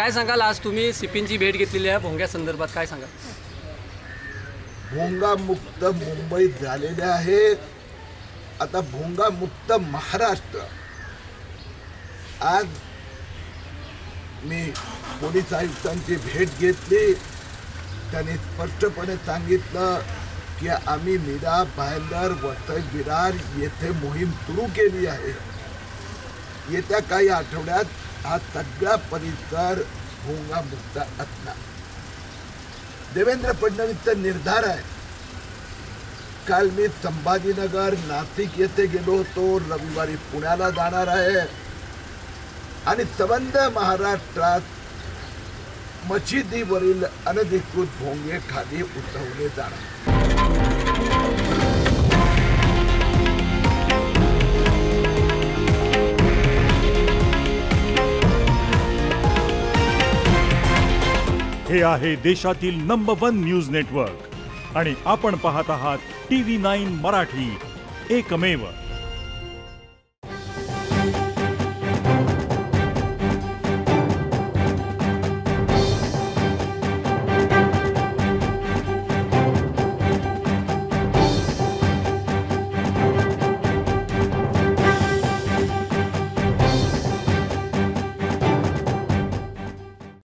काय सांगाल, आज तुम्ही सिपींची भेट घेतलेली आहे भोंग्या संदर्भात, काय सांगाल? भोंगा मुक्त मुंबईत झालेले आहे, आता भोंगा मुक्त महाराष्ट्र। आज मी पोलीस आयुक्तांची भेट घेतली, त्यांनी स्पष्टपणे सांगितलं की आम्ही मीरा, भायंदर, वसई, विरार येथे मोहीम सुरू केली आहे। येत्या काही आठवड्यात हा सगळा परिसर भोंगा मुक्त असणार। देवेंद्र फडणवीसचा निर्धार आहे। काल मी संभाजीनगर, नाशिक येथे गेलो होतो, रविवारी पुण्याला जाणार आहे आणि संबंध महाराष्ट्रात मशिदीवरील अनधिकृत भोंगे खाली उतरवले जाणार। हे आहे देशातील नंबर 1 न्यूज नेटवर्क आणि आपण पाहत आहात TV9 मराठी, एकमेव।